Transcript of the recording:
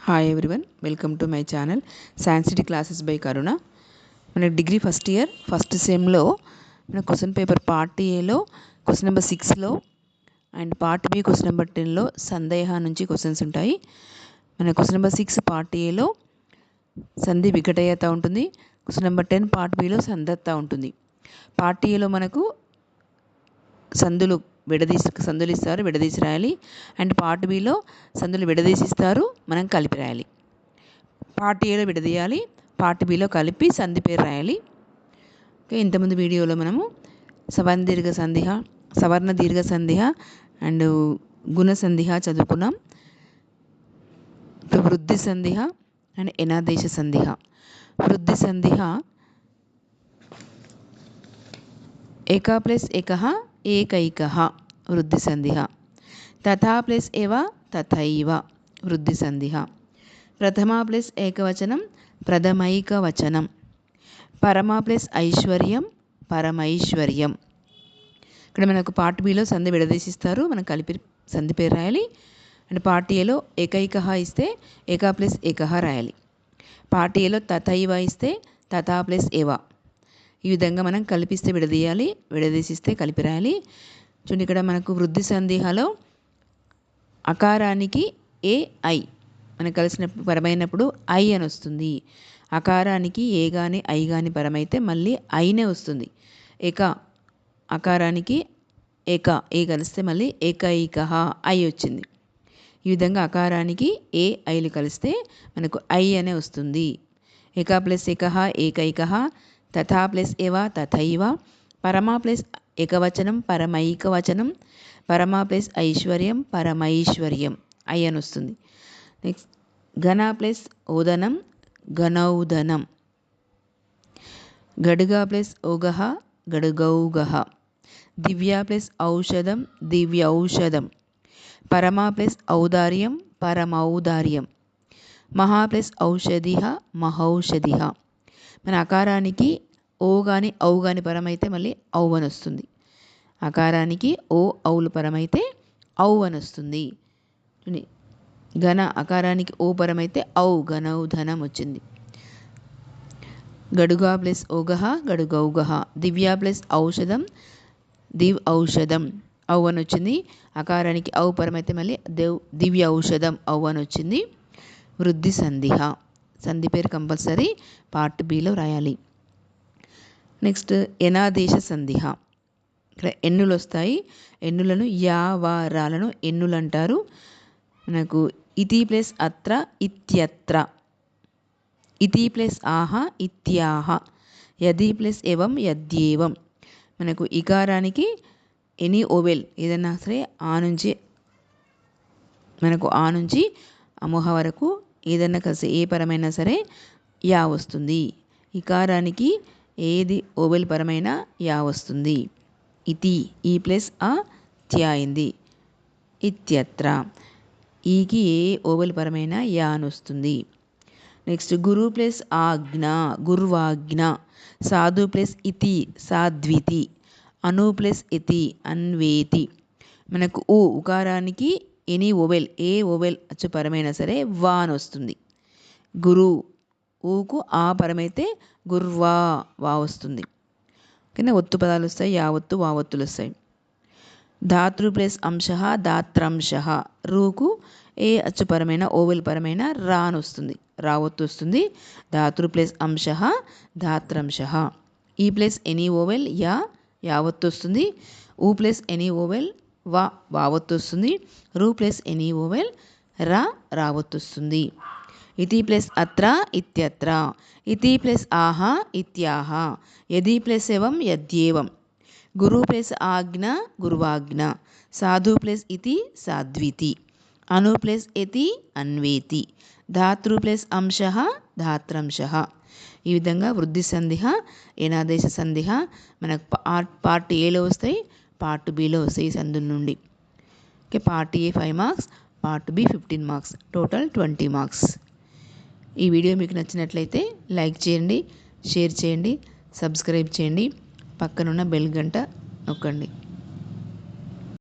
Hi everyone, welcome to my channel science city classes by Karuna. మన degree first year first సెమ్లో మన question paper part ఏలో question number 6లో and part B question number 10లో సందేహ నుంచి క్వశ్చన్స్ ఉంటాయి. మన క్వశ్చన్ నెంబర్ 6 పార్ట్ ఏలో సంధి వికటయత ఉంటుంది. క్వశ్చన్ నెంబర్ 10 పార్ట్ బిలో సంధత్త ఉంటుంది. పార్ట్ ఏలో మనకు సందులు ఇస్తారు, విడదీసి రాయాలి. అండ్ పార్ట్ బిలో సందులు విడదీసిస్తారు, మనం కలిపి రాయాలి. పార్ట్ ఏలో విడదీయాలి, పార్ట్ బిలో కలిపి సంధి పేరు రాయాలి. ఓకే, ఇంతకుముందు వీడియోలో మనము సవర్ణ దీర్ఘ సంధిహ అండ్ గుణ సంధిహ చదువుకున్నాం. ఇప్పుడు వృద్ధి సంధిహ అండ్ ఎనాదేశ సంధిహ. వృద్ధి సంధిహ ఏక ప్లస్ ఏకః ఏకైకః వృద్ధి సంధిః. తథా ప్లస్ ఏవ తథైవ వృద్ధి సంధిః. ప్రథమా ప్లస్ ఏకవచనం ప్రథమైకవచనం. పరమా ప్లస్ ఐశ్వర్యం పరమైశ్వర్యం. ఇక్కడ మనకు పార్ట్ బిలో సంధి విడదీసిస్తారు, మనం కలిపి సంధి పేరు రాయాలి. అండ్ పార్ట్ ఏలో ఏకైకః ఇస్తే ఏక ప్లస్ ఏకః రాయాలి. పార్ట్ ఏలో తథైవ ఇస్తే తథా ప్లస్ ఏవ. ఈ విధంగా మనం కలిపిస్తే విడదీయాలి, విడదీసిస్తే కలిపి రాయాలి. చూడండి, ఇక్కడ మనకు వృద్ధి సంధిహలో అకారానికి ఏ ఐ మనకు కలిసిన పరమైనప్పుడు ఐ అని వస్తుంది. అకారానికి ఏ కానీ ఐ కానీ పరమైతే మళ్ళీ ఐనే వస్తుంది. అకారానికి ఏ కలిస్తే మళ్ళీ ఏకైకః ఐ వచ్చింది. ఈ విధంగా అకారానికి ఏ ఐలు కలిస్తే మనకు ఐ అనే వస్తుంది. ఏక ప్లస్ ఏకః ఏకైకః. తథా ప్లస్ ఏవ తథైవ. పరమా ప్లస్ ఏకవచనం పరమైకవచనం. పరమా ప్లస్ ఐశ్వర్యం పరమైశ్వర్యం ఐ అని వస్తుంది. నెక్స్ట్ ఘన ప్లస్ ఓదనం ఘనౌదనం. గడుగ ప్లస్ ఓగః గడుగౌగః. దివ్య ప్లస్ ఔషధం దివ్యౌషధం. పరమా ప్లస్ ఔదార్యం పరమౌదార్యం. మహా ప్లస్ ఔషధిః మహౌషధిః. మన అకారానికి ఓ కానీ ఔ కానీ పరమైతే మళ్ళీ ఔ అని వస్తుంది. అకారానికి ఓ ఔలు పరమైతే ఔ అని వస్తుంది. ఘన అకారానికి ఓ పరమైతే ఔ ఘనౌధనం వచ్చింది. గడుగా ప్లస్ ఓగః గడుగౌగః. దివ్య ప్లస్ ఔషధం దివ్ ఔషధం ఔ అని వచ్చింది. అకారానికి ఔ పరమైతే మళ్ళీ దివ్య ఔషధం ఔ అని వచ్చింది. వృద్ధి సంధిహ. సంధి పేరు కంపల్సరీ పార్ట్ బిలో రాయాలి. నెక్స్ట్ ఎనాదేశ సంధిహ. ఇక్కడ ఎన్నులు వస్తాయి. ఎన్నులను యావారాలను ఎన్నులు అంటారు. మనకు ఇతి ప్లస్ అత్ర ఇత్యత్ర. ఇతి ప్లస్ ఆహ ఇత్యాహ. యది ప్లస్ ఏవం యద్యేవం. మనకు ఇకారానికి ఎనీ ఓవెల్ ఏదైనా సరే ఆ నుంచి అమోహ వరకు ఏదైనా కలిసి ఏ పరమైనా సరే యా వస్తుంది. ఇకారానికి ఏది ఓవెల్ పరమైన యా వస్తుంది. ఇతి ఈ ప్లస్ ఆ త్యా అయింది. ఇత్యత్ర ఈకి ఏ ఓవెల్ పరమైన యా అని వస్తుంది. నెక్స్ట్ గురు ప్లస్ ఆజ్ఞ గుర్వాజ్ఞ. సాధు ప్లస్ ఇతి సాధ్వితి. అను ప్లస్ ఇతి అన్వేతి. మనకు ఉకారానికి ఎనీ ఓవెల్ ఏ ఓవెల్ అచ్చు పరమైనా సరే వా అని వస్తుంది. గురు ఊకు ఆ పరమైతే గుర్వా వా వస్తుంది. ఓకేనా, ఒత్తు పదాలు వస్తాయి, యా ఒత్తు వా ఒత్తులు వస్తాయి. ధాతృ ప్లస్ అంశః ధాత్రంశః. రూకు ఏ అచ్చుపరమైన ఓవెల్ పరమైన రా అని వస్తుంది, రా ఒత్తు వస్తుంది. ధాతృ ప్లస్ అంశః ధాత్రంశః. ఈ ప్లస్ ఎనీ ఓవెల్ యా ఒత్తు వస్తుంది. ఊ ప్లస్ ఎనీ ఓవెల్ వా ఒత్తు వస్తుంది. రూ ప్లస్ ఎనీ ఓవెల్ రా ఒత్తు వస్తుంది. ఇతి ప్లస్ అత్ర ఇత్యత్ర. ఇతి ప్లస్ ఆహ ఇత్యాహ. యది ప్లస్ ఏవం యద్యేవం. గురు ప్లస్ ఆజ్ఞ గుర్వాజ్ఞ. సాధు ప్లస్ ఇతి సాధ్వితి. అను ప్లస్ ఇతి అన్వేతి. ధాతృ ప్లస్ అంశః ధాత్రంశః. ఈ విధంగా వృద్ధి సంధిహ ఎనాదేశ సంధిహ మనకు పార్ట్ ఏలో వస్తాయి, పార్ట్ బిలో వస్తాయి ఈ సంధుల నుండి. Okay, part A 5 marks, part B 15 marks, total 20 marks. ఈ వీడియో మీకు నచ్చినట్లయితే లైక్ చేయండి, షేర్ చేయండి, సబ్స్క్రైబ్ చేయండి, పక్కనున్న బెల్ గంట నొక్కండి.